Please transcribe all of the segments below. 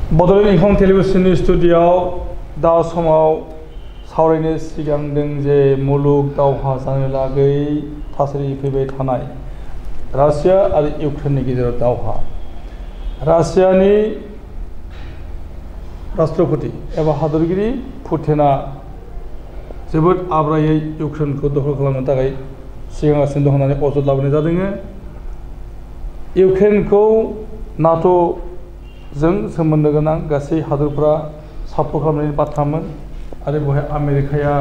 बड'लेण्ड इंखं टेलिभिजननि स्टुडिय'आव दा समाव सावरायनो सिगांदों जे मुलुग दावहा जानो लागै थासारि फैबाय थानाय रासिया आरो इउक्रेननि गेजेराव दावहा रासियानि राष्ट्रपति एबा हादरगिरि पुटिना जोबोद आब्रायै इउक्रेनखौ दखल खालामनो थाखाय सिगांगासिनो दं होननानै अजद लाबोनाय जादों। इउक्रेनखौ नाट'जों सोमोन्दो गोनां गासै हादरफ्रा सापर्ट खालामनायनि बाथ्रामोन आरो बेवहाय आमेरिकाया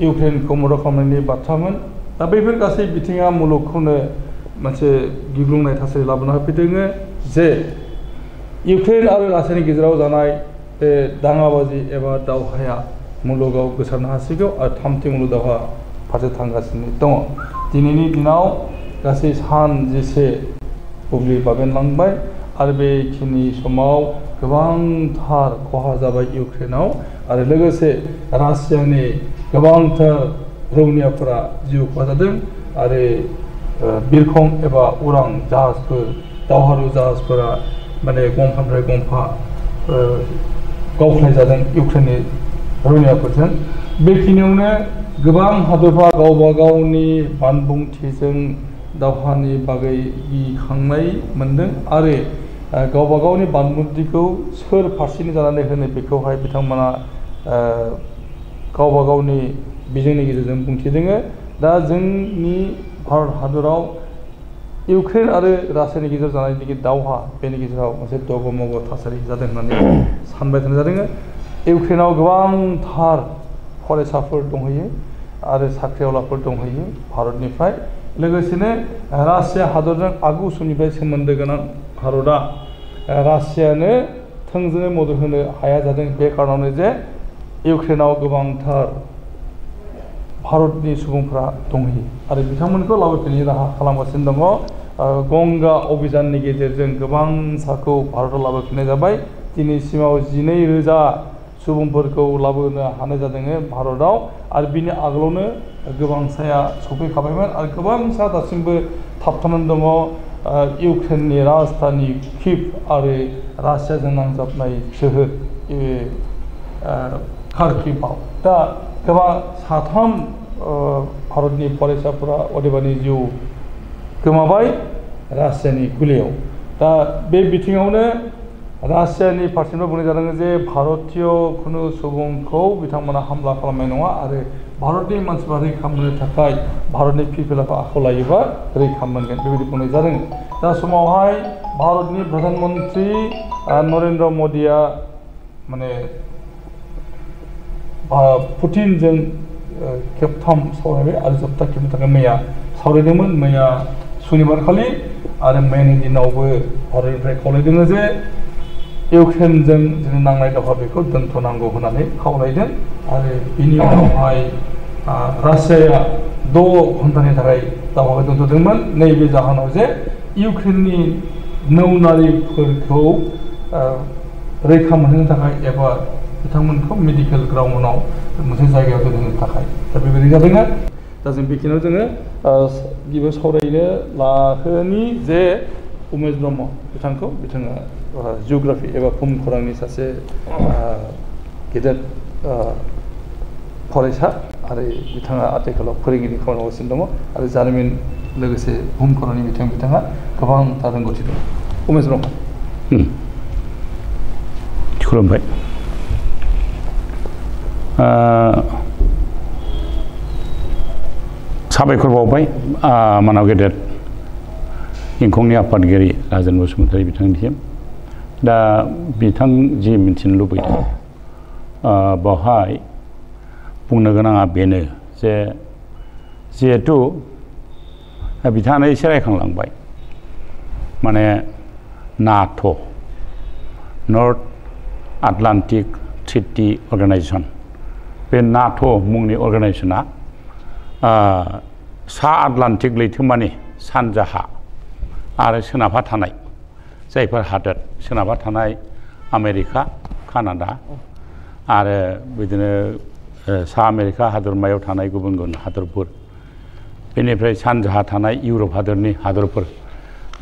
इउक्रेनखौ मदद खालामनायनि बाथ्रामोन। दा बैफोर गासै बिथिङा मुलुगखौनो मोनसे गिग्लुंनाय थासारि लाबोना होफैदों जे इउक्रेन आरो रासियानि गेजेराव जानाय बे दाङाबाजि एबा दावहाया मुलुगाव गोसारनो हासिगौ आरो थामथि मुलुग दावहा फारसे थांगासिनो दङ। दिनैनि दिनाव गासै सान जिसे बुब्लि बाबेनलांबाय आरो बेखिनि समाव गोबांथार खहा जाबाय इउक्रेनाव आरो लोगोसे रासियानि गोबांथार रौनियाफोरा जिउ खहा जादों आरो बिरखं एबा उरां जाहाजफोर दावहारु जाहाजफोरा माने गंफानिफ्राय गंफा गावख्लाय जादों इउक्रेननि रौनियाफोरजों। बेखिनियावनो गोबां हादरफ्रा गावबा गावनि बानबुंथिजों दावहानि बागै गिखांनाय मोनदों आरो गावबा गावनि बानबुंथिखौ सोर फारसेनि जानानै होनो बेखौहाय बिथांमोना गावबा गावनि बिजोंनि गेजेरजों बुंथिदों। दा जोंनि भारत हादराव इउक्रेन आरो रासियानि गेजेराव जानाय दावहा बेनि गेजेराव मोनसे दगमग थासारि जादों होननानै सानबाय थानाय जादों। इउक्रेनाव गोबांथार फरायसाफोर दंहैयो आरो साख्रिआवलाफोर दंहैयो भारतनिफ्राय लोगोसेनो रासिया हादरजों आगु समनिफ्राय सोमोन्दो गोनां भारतआ रासियानो थोंजोङै मदद होनो हाया जादों। बे कारनावनो जे इउक्रेनाव गोबांथार भारतनि सुबुंफ्रा दंहैयो आरो बिथांमोनखौ लाबोफिननायनि राहा खालामगासिनो दङ। गंगा अभियाननि गेजेरजों गोबांसाखौ भारताव लाबोफिननाय जाबाय। दिनैसिमाव 12,000 सुबुंफोरखौ लाबोनो हानाय जादों भारताव आरो बिनि आगोलावनो गोबांसाया सफैखाबायमोन आरो गोबांसा दासिमबो थाबथानानै दङ इउक्रेननि राजधानि किभ आरो रासियाजों नांजाबनाय सोहोर खार्किभआव। दा गोबां साथाम भारतनि फरायसाफोरा अदेबानि जिउ गोमाबाय रासियानि गुलियाव। दा बे बिथिङावनो रासियानि फारसेनिफ्राय बुंनाय जादों जे भारतीय खुनु सुबुंखौ बिथांमोना हामला खालामनाय नङा आरो भारतनि मानसिफ्रा रैखा मोननो थाखाय भारतनि फिरफिलाखौ आखायाव लायोबा रैखा मोनगोन बेबायदि बुंनाय जादों। दा समावहाय भारतनि प्रधान मन्त्रि नरेन्द्र मदिया माने पुटिनजों खेबथाम सावरायबाय आरो जोबथा खेबनि थाखाय मैया सावरायदोंमोन। मैया सुनिबार खालि आरो मैयानि दिनावबो भारतनिफ्राय खावलायदों जे इउक्रेनजों जों नांनाय दावहा बेखौ दोनथ'नांगौ होननानै खावलायदों आरो बिनि उनावहाय रासियाया 6 घन्टानि थाखाय दावहाखौ दोनथ'दोंमोन। नैबे जाहोनाव जे इउक्रेननि नौनारिफोरखौ रैखा मोनहोनो थाखाय एबा बिथांमोनखौ मेडिकेल ग्राउन्डआव मोनसे जायगायाव दोनहोनो थाखाय दा बेबायदि जादों। दा जों बेखिनियाव जोङो गिबियाव सावरायनो लाहोनि जे उमेश ब्रह्म बिथांखौ बिथाङा जिअ'ग्राफि एबा भुमखौरांनि सासे गेदेर फरायसा आरो बिथाङा आथिखालाव फोरोंगिरि खामानि मावगासिनो दङ आरो जारिमिन लोगोसे भुमखौरांनि बिथिङाव बिथाङा गोबांथार रोंगौथि दं। उमेश ब्रह्म खुलुमबाय। साबायखर बावबाय मानाव गेदेर इंखंनि आफादगिरि राजेन बसुमतारी बिथांनिसिम। दा बिथां जि मिथिनो लुबैदों बेवहाय बुंनो गोनाङा बेनो जे जिहेथु बिथाङानो एसे रायखांलांबाय माने नाट' नर्थ आटलान्टिक ट्रिटि अर्गानाइजेसन बे नाट' मुंनि अर्गानाइजेसना सा आटलान्टिक लैथोमानि सानजाहा आरो सोनाबहा थानाय जायफोर हादोर सोनाबहा थानाय आमेरिका कानाडा आरो बिदिनो सा आमेरिका हादरमायाव थानाय गुबुन गुबुन हादरफोर बेनिफ्राय सानजाहा थानाय इउरप हादरनि हादरफोर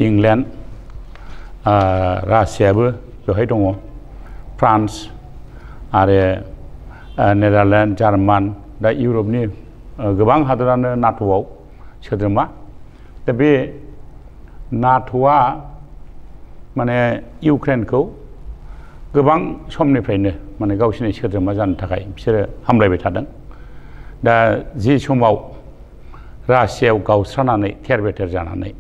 इंलेन्ड रासियाबो बेवहाय दङ फ्रान्स आरो नेदारलेण्ड जार्मान दा इउरपनि गोबां हादरानो नाट'आव सोद्रोमा दा बे नाट'आ माने इउक्रेनखौ गोबां समनिफ्रायनो माने गावसोरनि सोद्रोमा जानो थाखाय बिसोरो हामलायबाय थादों दा जि समाव रासियायाव गावस्रानानै थेर बेथेर जानानै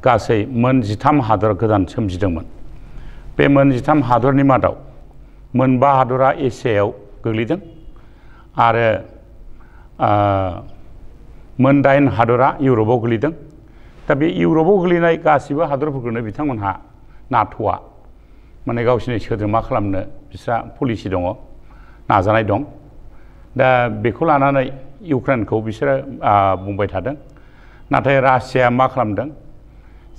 गासै मोन 13 हादर गोदान सोमजिदोंमोन बे मोन 13 हादरनि मादाव मोनबा हादरा एसियायाव गोग्लैदों आरो मोन 8 हादरा इउरपआव गोग्लैदों दा बे इउरपआव गोग्लैनाय गासिबो हादरफोरखौनो बिथांमोनहा नाट'आ माने गावसोरनि सोद्रोमा खालामनो बिस्रा पलिसि दङ नाजानाय दं दा बेखौ लानानै इउक्रेनखौ बिसोरो बुंबाय थादों नाथाय रासियाया मा खालामदों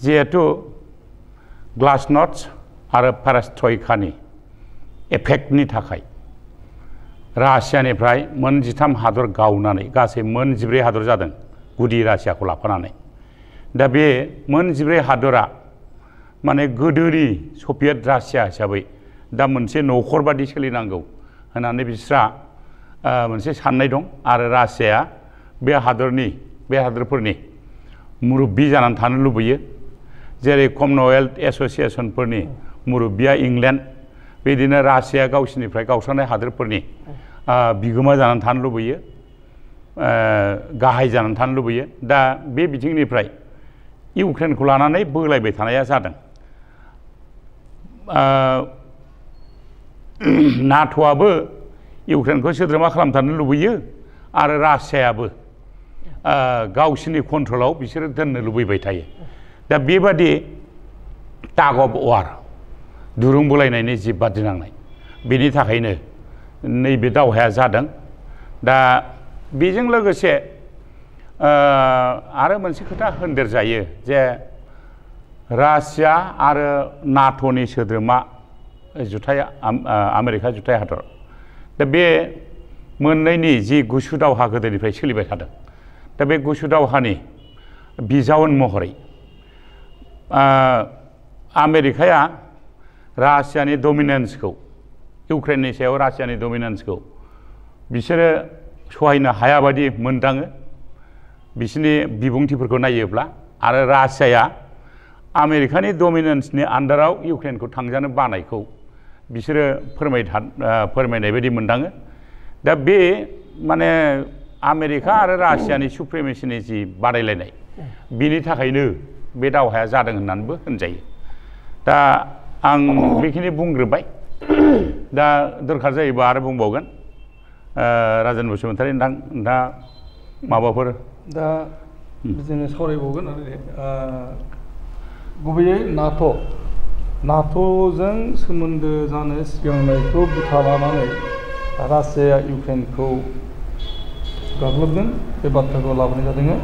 जिहेतु ग्लासनस्ट आरो पेरेस्ट्रयकानि एफेक्टनि थाखाय रासियानिफ्राय मोन 13 हादर गावनानै गासै मोन 14 हादर जादों गुदि रासियाखौ लाफानानै दा बे मोन 14 हादरा माने गोदोनि सभियेट रासिया हिसाबै दा मोनसे न'खर बादि सोलिनांगौ होननानै बिस्रा मोनसे साननाय दं आरो रासियाया बे हादरफोरनि मुरब्बी जानानै थानो लुबैयो जेरै कमनवेल्थ एस'सिएशनफोरनि मुरब्बिया इंलेण्ड बिदिनो रासिया गावसिनिफ्राय गावस्रानाय हादरफोरनि बिगोमा जानानै थानो लुबैयो गाहाय जानानै थानो लुबैयो दा बे बिथिंनिफ्राय इउक्रेनखौ लानानै बोलायबाय थानाया जादों नाट'आबो इउक्रेनखौ सोद्रोमा खालामथारनो लुबैयो आरो रासियायाबो गावसिनि कन्ट्रलाव बिसोरो दोननो लुबैबाय थायो दा बेबादि टाग अफ वार दुरुं बोलायनायनि जि बादिनांनाय बेनि थाखायनो नैबे दावहाया जादों दा बेजों लोगोसे आरो मोनसे खोथा होनदेर जायो जे रासिया आरो नाट'नि सोद्रोमा जुथाय आमेरिका जुथाय हादर दा बे मोननैनि जि गुसु दावहा गोदोनिफ्राय सोलिबाय थादों दा बे गुसु दावहानि बिजाउन महरै आमेरिकाया रासियानि डमिनेन्सखौ इउक्रेननि सायाव रासियानि डमिनेन्सखौ बिसोरो सहायनो हायाबादि मोनदाङो बिसोरनि बिबुंथिफोरखौ नायोब्ला आरो रासियाया आमेरिकानि डमिनेन्सनि आन्डाराव इउक्रेनखौ थांजानो बानायखौ बिसोरो फोरमायनाय बायदि मोनदाङो दा बे माने आमेरिका आरो रासियानि सुप्रिमेसिनि जि बादायलायनाय बिनि थाखायनो बे दावहाया जादों होननानैबो होनजायो दा आं बेखिनि बुंग्रोबाय दा दरखार जायोबा आरो बुंबावगोन राजेन बसुमतारी नोंथाङा माबाफोर दा बिदिनो सावरायबावगोन गुबैयै नाट'जों सोमोन्दो जानो सिगांनायखौ बिथा लानानै रासियाया इउक्रेनखौ गाग्लोबदों बे बाथ्राखौ लाबोनाय जादों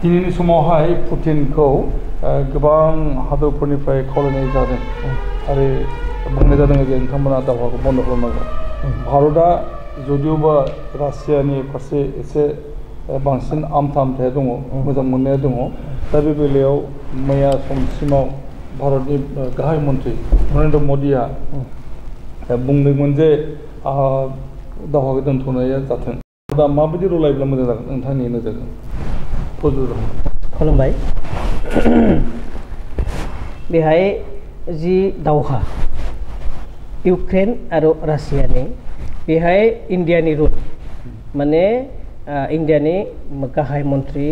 दिनैनि समावहाय पुटिनखौ गोबां हादरफोरनिफ्राय खावलायनाय जादों आरो बुंनाय जादों जे नोंथांमोना दावहाखौ बन्द खालामनांगौ भारतआ जदिवबा रासियानि फारसे एसे बांसिन आमथा आमथाया दङ मोजां मोननाया दङ दा बे बेलायाव मैया समसिमाव भारतनि गाहाय मन्थ्रि नरेन्द्र मदिया बुंदोंमोन जे दावहाखौ दोनथ'नाया जाथों दा माबायदि रलायब्ला मोजां जागोन नोंथांनि नोजोरजों खुलुमबाय बेहाय जि दावहा इउक्रेन आरो रासियानि बेहाय इन्डियानि रुल माने इन्डियानि गाहाय मन्थ्रि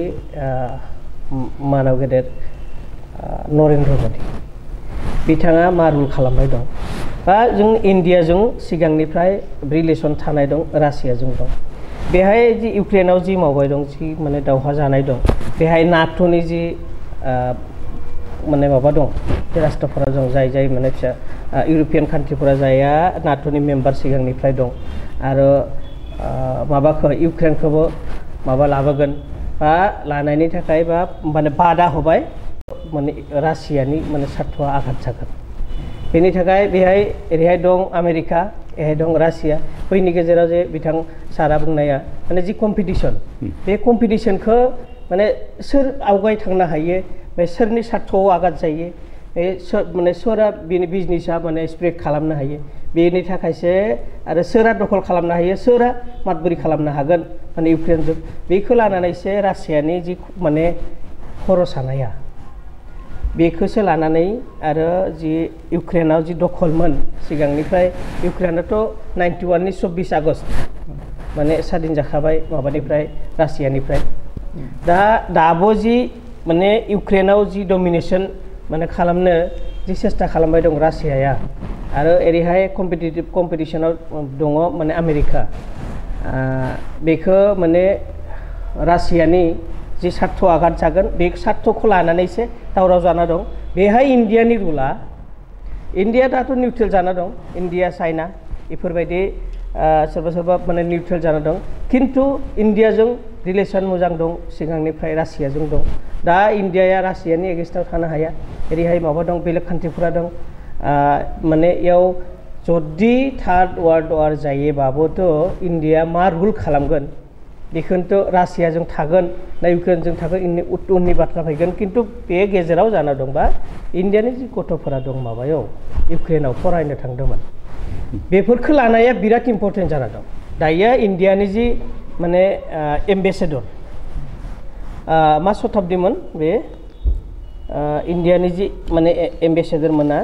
मानव गेदेर नरेन्द्र मदि बिथाङा मा रुल खालामनाय दं बा जों इन्डियाजों सिगांनिफ्राय रिलेसन थानाय दं रासियाजों दं बेहाय जि इउक्रेनाव जि मावबाय दं जि माने दावहा जानाय दं बेहाय नाट'नि जि माने माबा दं बे राष्ट्रफोरा दं जाय माने फिसा इउर'पियान कान्ट्रिफोरा जायहा नाट'नि मेम्बार सिगांनिफ्राय दं आरो माबाखौ इउक्रेनखौबो माबा लाबोगोन बा लानायनि थाखाय बा माने बादा होबाय माने रासियानि माने सार्थ'आ आघात जागोन बेनि थाखाय बेहाय ओरैहाय दं आमेरिका एहाय दं रासिया बैनि गेजेराव जे बिथां सारा बुंनाया माने जि कम्पिटिसन बे कम्पिटिसनखौ माने सोर आवगाय थांनो हायो बे सोरनि सार्थ'आव आघात जायो बे माने सोरा बिनि बिजनेसा माने स्प्रेड खालामनो हायो बेनि थाखायसो आरो सोरा दखल खालामनो हायो सोरा मातबुरि खालामनो हागोन माने इउक्रेनजों बेखौ लानानैसो रासियानि जि माने खर' सानाया बेखौसो लानानै आरो जि इउक्रेनाव जि दखलमोन सिगांनिफ्राय इउक्रेनाथ' 91 नि 24 आगस्ट माने स्वाधीन जाखाबाय माबानिफ्राय रासियानिफ्राय दाबो जि माने इउक्रेनाव जि डमिनेसन माने खालामनो जि सेस्था खालामबाय दं रासियाया आरो ओरैहाय कम्पिटिसनाव दङ माने आमेरिका बेखौ माने रासियानि जि सार्थ आघात जागोन बे सार्थखौ लानानैसो दावराव जाना दं बेहाय इन्डियानि रुला इन्डिया दाथ' निउट्रेल जाना दं इन्डिया चाइना बेफोरबायदि सोरबा सोरबा माने निउट्रेल जाना दं खिन्थु इन्डियाजों रिलेसन मोजां दं सिगांनिफ्राय रासियाजों दं दा इन्डियाया रासियानि एगेन्स्टआव थानो हाया ओरैहाय माबा दं बेलेग कान्ट्रिफोरा दं माने इयाव जुदि थार्ड वार्ल्ड वार जायोबाबोथ' इन्डिया मा रुल खालामगोन बेखौनोथ' रासियाजों थागोन ना इउक्रेनजों थागोन उननि बाथ्रा फैगोन खिन्थु बे गेजेराव जाना दंबा इन्डियानि जि गथ'फोरा दं माबायाव इउक्रेनाव फरायनो थांदोंमोन बेफोरखौ लानाया बिराद इम्पर्टेन्ट जाना दं दायो इन्डियानि जि माने एम्बेसेडर मा शताब्दीमोन बे इन्डियानि जि माने एम्बेसेडर मोना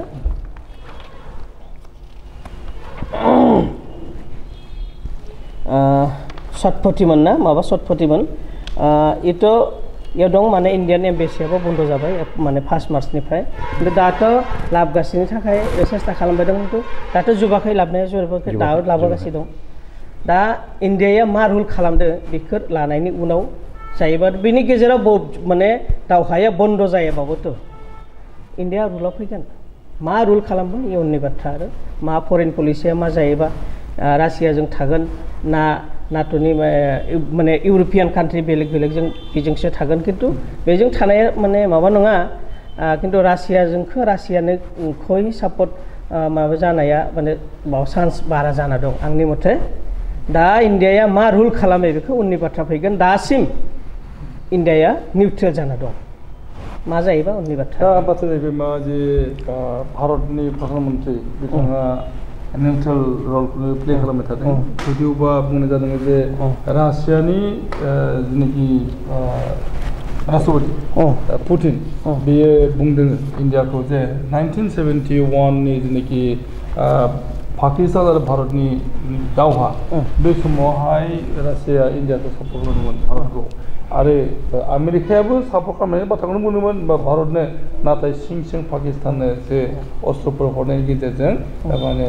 सतपतिमोन ना माबा सतपतिमोन इथ' इयाव दं माने इन्डियान एम्बेसियाबो बन्द जाबाय माने 1 मार्चनिफ्राय खिन्थु दाथ' लाबगासिनो थाखाय सेस्था खालामबाय दं खिन्थु दाथ' जोबाखै लाबनाया जोबाखै दा लाबोगासिनो दं दा इन्डियाया मा रुल खालामदो बेखौ लानायनि उनाव जायोबा बेनि गेजेराव माने दावहाया बन्द जायाबाबोथ' इन्डिया रुलाव फैगोन मा रुल खालामगोन इयुननि बाथ्रा आरो मा फरेन पलिसिया मा जायोबा रासियाजों थागोन ना नाट'नि माने इउर'पियान कान्ट्रि बेलेग बेलेगजों बेजोंसो थागोन खिन्थु बेजों थानाया माने माबा नङा खिन्थु रासियानो खय सापर्ट माबा जानाया माने माबा चान्स बारा जाना दं आंनि मथे दा इन्डियाया मा रुल खालामो बेखौ उननि बाथ्रा फैगोन दासिम इन्डियाया निउट्रेल जाना दं मा जायोबा उननि बाथ्रा दा बाथ्रा जाहैबाय मा जे भारतनि प्रधानमन्त्रि बिथाङा निउट्रेल रलखौनो प्ले खालामबाय थादों जुदिअबा बुंनाय जादों जे रासियानि जिनाखि राष्ट्रपति पुतिन बेयो बुंदों इन्डियाखौ जे 1971 नि जिनाखि पाकिस्तान आरो भारतनि दावहा बे समावहाय रासिया इन्डियाखौ सापर्ट खालामदोंमोन भारतखौ आरो आमेरिकायाबो सापर्ट खालामनायनि बाथ्राखौनो बुंदोंमोन बा भारतनो नाथाय सिं सिं पाकिस्ताननो जे अस्त्रफोर हरनायनि गेजेरजों माने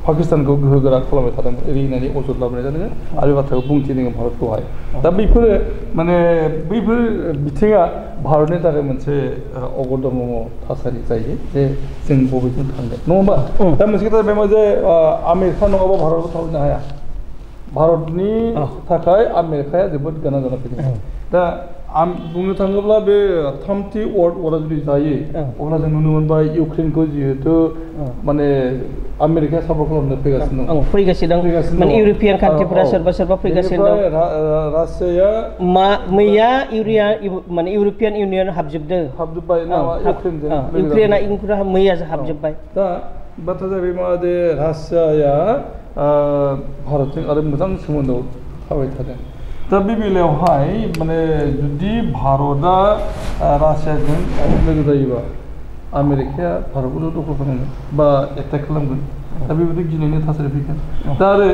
पाकिस्तानखौ गोहोगोरा खालामबाय थादों ओरै होननानै अजद लाबोनाय जादों आरो बे बाथ्राखौ बुंथिदों भारतखौहाय दा बैफोरो माने बैफोर बिथिङा भारतनि थाखाय मोनसे अगदम थासारि जायो जे जों बबेजों थांगोन नङा होमबा दा मोनसे खोथा जाबाय मा जे आमेरिका नङाबा भारतबो थावनो हाया भारतनि थाखाय आमेरिकाया जोबोद गोनां जाना फैदों दा बुंनो थाङोब्ला बे 30 वार्ल्ड वारा जुदि जायो अब्ला जों नुनो मोनबाय इउक्रेनखौ जिहेतु माने आमेरिकाया सापर्ट खालामनो फैगासिनो दं माने इउर'पियान कान्ट्रिफोरा सोरबा फैगासिनो दं रासियाया मैया माने इउर'पियान इउनियन हाबजोब्बाय इउक्रेना मैया हाबजोब्बाय दा बाथ्रा जाहैबाय मा जे रासियाया भारतजों आरो मोजां सोमोन्दोआव थाबाय थादों दा बे बेलायावहाय माने जुदि भारतआ रासियाजों लोगो जायोबा आमेरिकाया भारतखौ दखल खालामगोन बा एटाक खालामगोन दा बेबायदि गिनायनि थासारि फैगोन दा आरो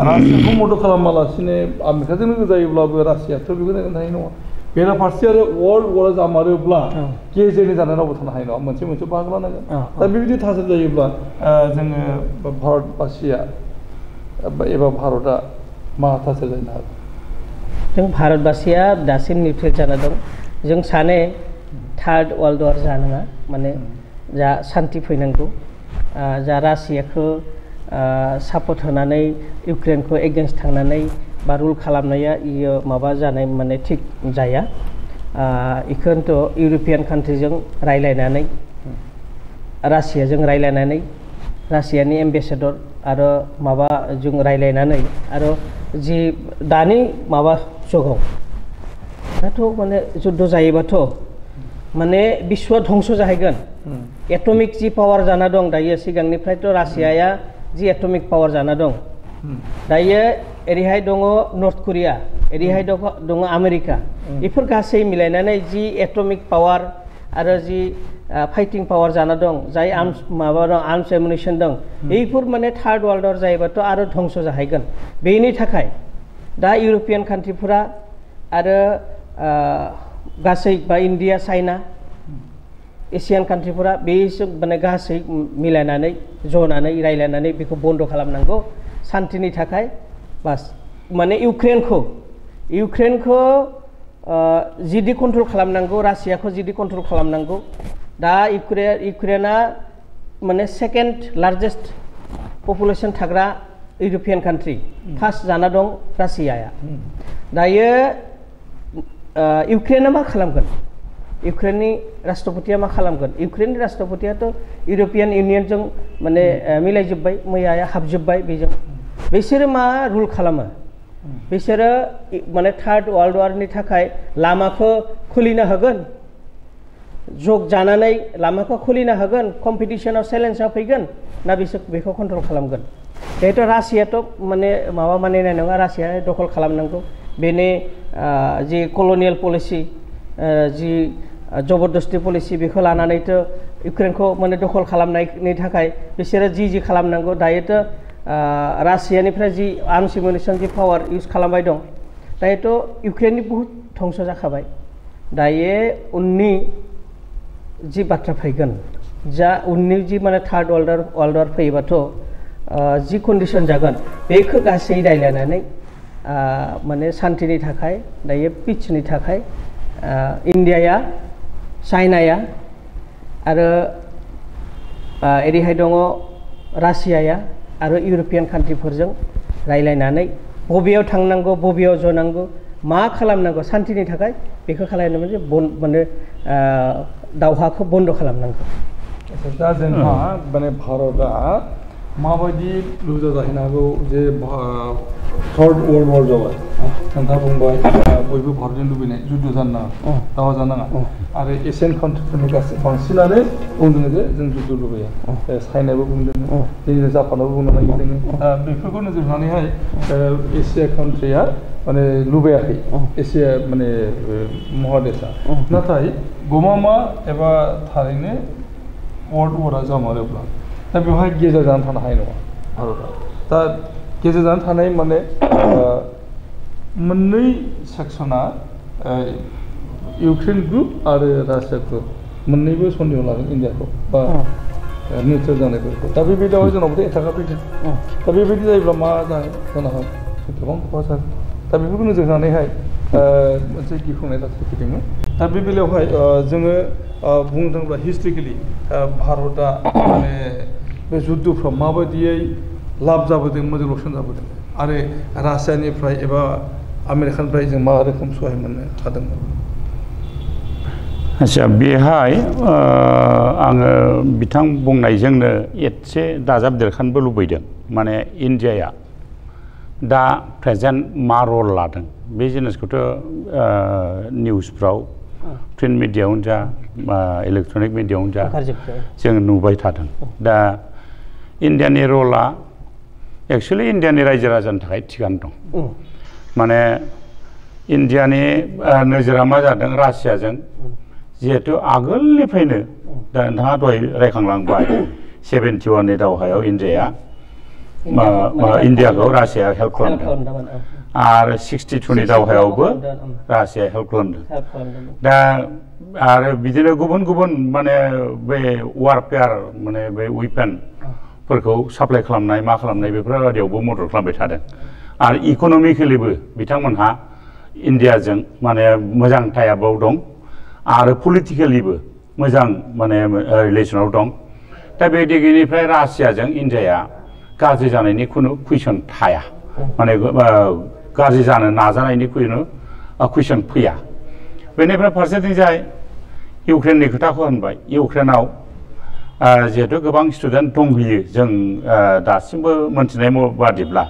रासियाखौ मदद खालामालासिनो आमेरिकाजों लोगो जायोब्लाबो रासियाथ' बेखौ नायनो हानाय नङा बेराफारसे आरो वर्ल्ड वार जामारोब्ला गेजेरनि जानाय रावबो थानो हानाय नङा मोनसे बाहागो लानांगोन दा बेबायदि थासारि जायोब्ला जोङो भारतबासिया एबा भारतआ मा थासारि जानो हागोन जों भारतबासिया दासिम निउट्रेल जाना दं जों सानो थार्ड वर्ल्ड वार जानाङा माने जा शान्ति फैनांगौ जा रासियाखौ सापर्ट होनानै इउक्रेनखौ एगेन्स्ट थांनानै बा रुल खालामनाया इयो माबा जानाय माने थिग जाया इखौनोथ' इउर'पियान कान्ट्रिजों रायलायनानै रासियाजों रायलायनानै रासियानि एम्बेसेडर आरो माबा जों रायलायनानै आरो जि दानि माबा जुगाव दाथ' माने जुद्ध जायोबाथ' माने बिश्व ध्वंस जाहैगोन एटमिक जी पावार जाना दं दायो सिगांनिफ्रायथ' रासियाया जी एटमिक पावार जाना दं दायो एरैहाय दङ नर्थ कोरिया एरैहाय दङ आमेरिका बेफोर गासै मिलायनानै जी एटमिक पावार आरो जी फाइटिं पावार जाना दं जाय आर्म्स माबा दं आर्म्स एमुनिशन दं बेफोर माने थार्ड वर्ल्ड वार जायोबाथ' आरो धंस जाहैगोन बेनि थाखाय दा इउर'पियान कान्ट्रिफोरा आरो गासै बा इन्डिया चाइना एसियान कान्ट्रिफोरा बेसों माने गासै मिलायनानै जनानै रायलायनानै बेखौ बन्द खालामनांगौ शान्तिनि थाखाय बास माने इउक्रेनखौ जिदि कन्ट्रल खालामनांगौ रासियाखौ जिदि कन्ट्रल खालामनांगौ दा इउक्रेना माने सेकेन्ड लार्जेस्ट पपुलेशन थाग्रा इउर'पियान कान्ट्रि फार्स्ट जाना दं रासियाया दायो इउक्रेना मा खालामगोन इउक्रेननि राष्ट्रपतिया मा खालामगोन इउक्रेननि राष्ट्रपतियाथ' इउर'पियान इउनियनजों माने मिलायजोब्बाय मैया हाबजोब्बाय बेजों बिसोरो मा रुल खालामो बिसोरो माने थार्ड वर्ल्ड वारनि थाखाय लामाखौ खुलिना होगोन जग जानानै लामाखौ खुलिना होगोन कम्पिटिशनाव चेलेन्जआव फैगोन ना बिसोर बेखौ कन्ट्रल खालामगोन जिहेतु रासियाथ' माने माबा मानिनाय नङा रासिया दखल खालामनांगौ बेनि जि कलनियेल पलिसि जि जबरदस्ति पलिसि बेखौ लानानैथ' इउक्रेनखौ माने दखल खालामनायनि थाखाय बिसोरो जि खालामनांगौ दायोथ' रासियानिफ्राय जि आर्म्स एमुनिशन जि पावार इउज खालामबाय दं दायोथ' इउक्रेननि बहुत धंस जाखाबाय दायो उननि जि बाथ्रा फैगोन जा उननि जि माने थार्ड वर्ल्ड वार फैयोबाथ' जि कन्डिशन जागोन बेखौ गासै रायलायनानै माने शान्तिनि थाखाय दायो पिसनि थाखाय इन्डियाया चाइनाया आरो एरैहाय दङ रासियाया आरो इउर'पियान कान्ट्रिफोरजों रायलायनानै बबेयाव थांनांगौ बबेयाव जनांगौ मा खालामनांगौ शान्तिनि थाखाय बेखौ खालामनो जे माने दावहाखौ बन्द खालामनांगौ दा जोंहा माने भारतआ माबायदि लुजा जाहैनो हागौ जे थार्ड वर्ल्ड वार जाबाय नोंथाङा बुंबाय बयबो भारतजों लुबैनाय जुद्ध जानो नाङा दावहा जानो नाङा आरो एसियान कान्ट्रिफोरनि गासै बांसिनानो बुंदों जे जों जुद्ध लुबैया चाइनायाबो बुंदों दिनै जापानाबो बुंनो नागिरदों बेफोरखौ नोजोर होनानैहाय एसिया कान्ट्रिया माने लुबैयाखै एसिया माने महादेशआ नाथाय गमामा एबा थारैनो वर्ल्ड वारआ जामारोब्ला दा बेवहाय गेजेर जानानै थानो हानाय नङा भारतआ दा गेजेर जानानै थानाय माने मोननै सेक्सना इउक्रेन ग्रुप आरो रासिया ग्रुप मोननैबो सन्देह लागोन इन्डियाखौ बा निउट्रेल जानायफोरखौ दा बेबायदियावहाय जोंनावबोथ' एटाकआ फैगोन दा बेबायदि जायोब्ला मा जानो हागौ गोबां खहा जागोन दा बेफोरखौ नोजोर होनानैहाय मोनसे गिख्रंनाय जाथाय फैदोंमोन दा बे बेलायावहाय जोङो बुंनो थाङोब्ला हिस्ट्रिकेलि भारतआ माने बे जुद्धफ्राव माबायदियै लाब जाबोदों मोजां लकसान जाबोदों आरो रासियानिफ्राय एबा आमेरिकानिफ्राय जों मा रोखोम सहाय मोननो हादोंमोन आच्छा बेहाय आङो बिथां बुंनायजोंनो एसे दाजाबदेरखानोबो लुबैदों माने इन्डियाया दा प्रेजेन्ट मा रल लादों बे जिनिसखौथ' निउसफ्राव प्रिन्ट मिडियायावनो जा इलेक्ट्रनिक मिडियायावनो जा जों नुबाय थादों दा इन्डियानि रला एक्सुवेलि इन्डियानि रायजो राजानि थाखाय थिगानो दं माने इन्डियानि नोजोरा मा जादों रासियाजों जिहेतु आगोलनिफ्रायनो दा नोंथाङा दहाय रायखांलांबाय 71नि दावहायाव इन्डियाखौ रासिया हेल्प खालामदों आरो 62नि दावहायावबो रासिया हेल्प खालामदों दा आरो बिदिनो गुबुन गुबुन माने बे वारफेयार माने बे वेपनफोरखौ साप्लाइ खालामनाय मा खालामनाय बेफोरबायदियावबो मदद खालामबाय थादों आरो इक'नमिकेलिबो बिथांमोनहा इन्डियाजों माने मोजां टाइपआव दं आरो पलिटिकेलिबो मोजां माने रिलेसनाव दं दा बे दिगनिफ्राय रासियाजों इन्डियाया गाज्रि जानायनि खुनु कुइसन थाया माने गाज्रि जानो नाजानायनि खुनु कुइसन फैया बेनिफ्राय फारसेथिंजाय इउक्रेननि खोथाखौ होनबाय इउक्रेनाव जिहेतु गोबां स्टुडेन्ट दंहैयो जों दासिमबो मोनथिनाय बादिब्ला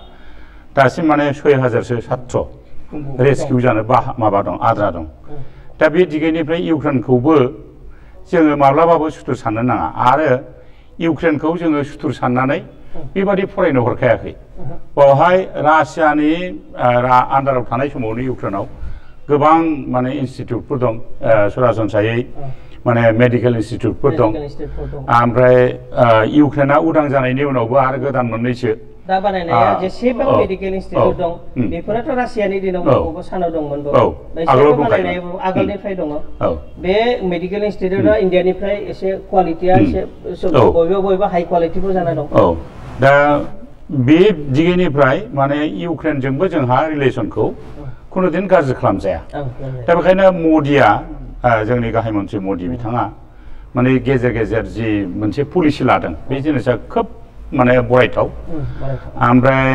दासिम माने 6000सो छात्र रेस्किउ जानो माबा दं आद्रा दं दा बे दिगनिफ्राय इउक्रेनखौबो जोङो माब्लाबाबो सुथुर साननो नाङा आरो इउक्रेनखौ जोङो सुथुर साननानै बेबादि फरायनो हरखायाखै बावहाय रासियानि आन्दाराव थानाय समावनो इउक्रेनाव गोबां माने इनस्टिटिउटफोर दं सरासनस्रायै माने मेडिकेल इनस्टिटिउटफोर दं ओमफ्राय इउक्रेना उदां जानायनि उनावबो आरो गोदान मोननैसो दा बानायनाया जेसेबां मेडिकेल इनस्टिटिउट दं बेफोराथ' रासियानि दिनाव बबेबा सानाव दंमोन आगोलनिफ्राय दङ बे मेडिकेल इनस्टिटिउटआ इन्डियानिफ्राय एसे क्वालिटिया एसे बबेबा हाइ क्वालिटिबो जाना दं दा बे दिगैनिफ्राय माने इउक्रेनजोंबो जोंहा रिलेसनखौ खुनु दिन गाज्रि खालामजाया दा बेखायनो मदिया जोंनि गाहाय मन्थ्रि मदि बिथाङा माने गेजेर गेजेर जि मोनसे पलिसि लादों बे जिनिसा खोब माने बरायथाव ओमफ्राय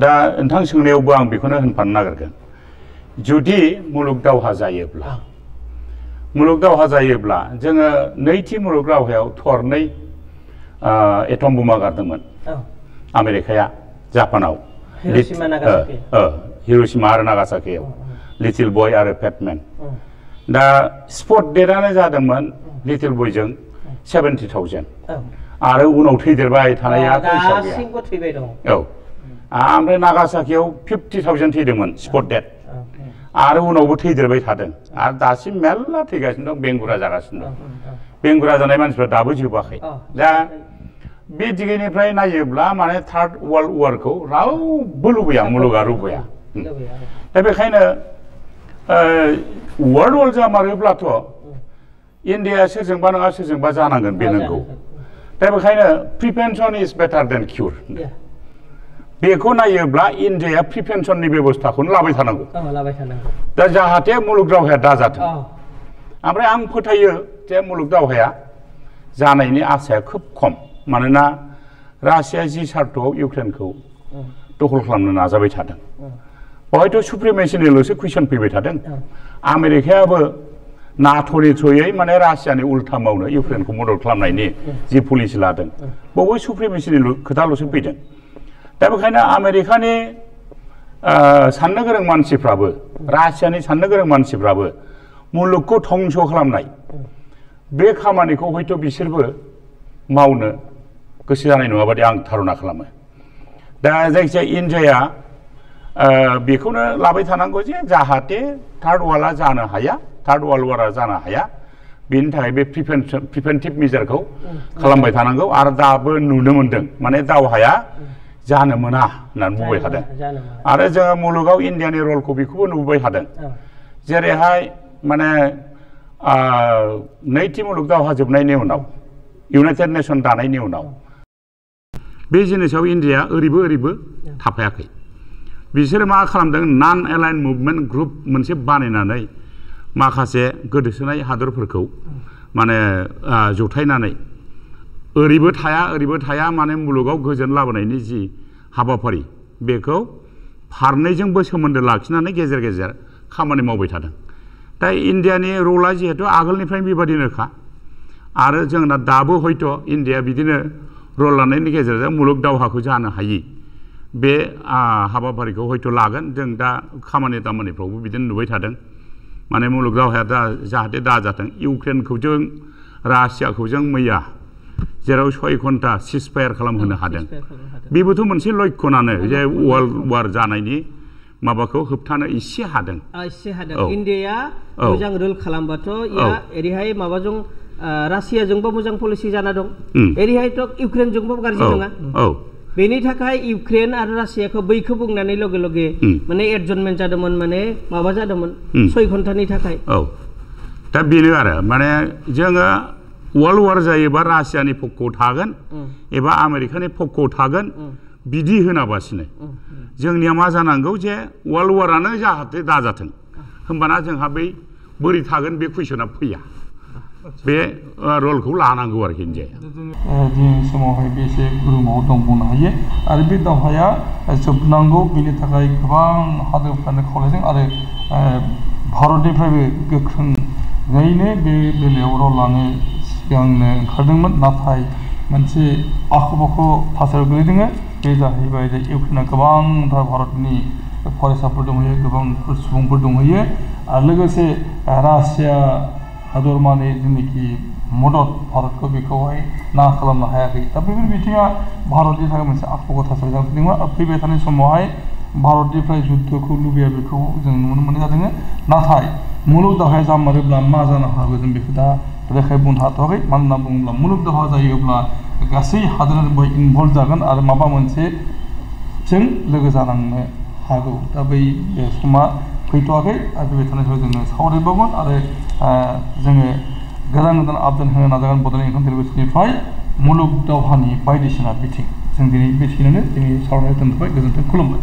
दा नोंथां सोंनायावबो आं बेखौनो होनफानो नागिरगोन जुदि मुलुग दावहा जायोब्ला जोङो नैथि मुलुग दावहायाव थरनै एटम बमा गारदोंमोन आमेरिकाया जापानाव हिर'शिमा आरो नागासाकियाव लिटिल बय आरो पेटमेन दा स्पट डेटआनो जादोंमोन लिटिल बयजों 70,000 आरो उनाव थैदेरबाय थानाया ओमफ्राय नागासाकियाव 50,000 थैदोंमोन स्पट डेट आरो उनावबो थैदेरबाय थादों आरो दासिम मेरला थैगासिनो दं बेंगुरा जागासिनो दं बेंगुरा जानाय मानसिफ्रा दाबो जोबाखै दा बे दिगैनिफ्राय नायोब्ला माने थार्ड वर्ल्ड वारखौ रावबो लुबैया मुलुगा लुबैया दा बेखायनो वर्ल्ड वार जामारोब्लाथ' इन्डिया सोरजोंबा नङा सोरजोंबा जानांगोन बे नंगौ दा बेखायनो प्रिभेन्सन इज बेटार देन किउर बेखौ नायोब्ला इन्डियाया प्रिभेन्सननि बेबस्थाखौनो लाबाय थानांगौ दा जाहाथे मुलुग दावहाया दाजाथों ओमफ्राय आं फोथायो जे मुलुग दावहाया जानायनि आसाया खोब खम मानोना रासिया जि सार्थआव इउक्रेनखौ दखल खालामनो नाजाबाय थादों बेवहायथ' सुप्रिमेसिनिल'सो कुइसन फैबाय थादों आमेरिकायाबो नाट'नि थ्रुयै माने रासियानि उल्था मावनो इउक्रेनखौ मदद खालामनायनि जि पलिसि लादों बेवबो सुप्रिमेसिनि खोथाल'सो फैदों दा बेखायनो आमेरिकानि साननो गोरों मानसिफ्राबो रासियानि साननो गोरों मानसिफ्राबो मुलुगखौ धंस खालामनाय बे खामानिखौ हयथ' बिसोरबो मावनो गोसो जानाय नङा बादि आं धारना खालामो दा जायखिजाया इन्डियाया बेखौनो लाबाय थानांगौ जे जाहाथे थार्ड वार्ल्डआ जानो हाया थार्ड वर्ल्ड वारआ जानो हाया बेनि थाखाय बे प्रिभेन्टिभ मेजारखौ खालामबाय थानांगौ आरो दाबो नुनो मोनदों माने दावहाया जानो मोना होननानै बुंबाय थादों आरो जोङो मुलुगाव इन्डियानि रलखौ बेखौबो नुबाय थादों जेरैहाय माने नैथि मुलुग दावहा जोबनायनि उनाव इउनाइटेड नेसन दानायनि उनाव बे जिनिसाव इन्डिया ओरैबो थाफायाखै बिसोरो मा खालामदों नन एलाइन मुभमेन्ट ग्रुप मोनसे बानायनानै माखासे गोदोसोनाय हादरफोरखौ माने जथायनानै ओरैबो थाया माने मुलुगाव गोजोन लाबोनायनि जि हाबाफारि बेखौ फारनैजोंबो सोमोन्दो लाखिनानै गेजेर गेजेर खामानि मावबाय थादों दा इन्डियानि रला जिहेतु आगोलनिफ्रायनो बेबादिनोखा आरो जोंना दाबो हयथ' इन्डिया बिदिनो रल लानायनि गेजेरजों मुलुग दावहाखौ जानो हायि बे हाबाफारिखौ हयथ' लागोन जों दा खामानि दामानिफ्रावबो बिदिनो नुबाय थादों माने मुलुग दावहाया जाहाथे दाजाथों इउक्रेनखौ जों रासियाखौ जों मैया जेराव 6 घन्टा सिजफायार खालामहोनो हादों बेबोथ' मोनसे लक्षनानो जे वर्ल्ड वार जानायनि माबाखौ होबथानो एसे हादों इन्डियाया मोजां रुल खालामबाथ' एरैहाय माबाजों रासियाजोंबो मोजां पलिसि जाना दं एरैहायथ' इउक्रेनजोंबो गाज्रि नङा बेनि थाखाय इउक्रेन आरो रासियाखौ बैखौ बुंनानै लगे लगे माने एडजमेन्ट जादोंमोन माने माबा जादोंमोन 6 घन्टानि थाखाय दा बेनो आरो माने जोङो वर्ल्ड वार जायोबा रासियानि पक्षआव थागोन एबा आमेरिकानि पक्षआव थागोन बिदि होनाबासिनो जोंनिया मा जानांगौ जे वर्ल्ड वारानो जाहाथे दाजाथों होमबाना जोंहा बै बोरै थागोन बे कुइसना फैया बे रलखौ लानांगौ आरोखि इन्डियाया दिनैनि समावहाय बे एसे रुमाव दं बुंनो हायो आरो बे दावहाया जोबनांगौ बेनि थाखाय गोबां हादोरफ्रानो खावलायदों आरो भारतनिफ्रायबो गोख्रोङैनो बे बेलायाव रल लानो सिगांनो ओंखारदोंमोन नाथाय मोनसे आख' फाख' थासारियाव गोलैदों बे जाहैबाय जे इउक्रेना गोबांथार भारतनि फरायसाफोर दंहैयो गोबां सुबुंफोर दंहैयो आरो लोगोसे रासिया हादरमानि जेनाखि मदद भारतखौ बेखौहाय ना खालामनो हायाखै दा बेफोर बिथिङा भारतनि थाखाय मोनसे आखुखौ थासारि जाना फैदोंमोन आरो फैबाय थानाय समावहाय भारतनिफ्राय जुद्धखौ लुबैया बेखौ जों नुनो मोननाय जादों नाथाय मुलुग दावहाया जामारोब्ला मा जानो हागौ जों बेखौ दा रोखायै बुंनो हाथ'वाखै मानो होनना बुङोब्ला मुलुग दावहा जायोब्ला गासै हादोरानो बेवहाय इनभल्भ जागोन आरो माबा मोनसे जों लोगो जानांनो हागौ दा बै समा फैथ'वाखै आरो फैबाय थानाय समाव जोङो सावरायबावगोन आरो जोङो गोदान गोदान आपडेट होनो नाजागोन बड'लेण्ड इंखं टेलिभिजननिफ्राय मुलुग दावहानि बायदिसिना बिथिं जों दिनै बेखिनियावनो जोंनि सावरायनाय दोनथ'बाय गोजोन्थों खुलुमबाय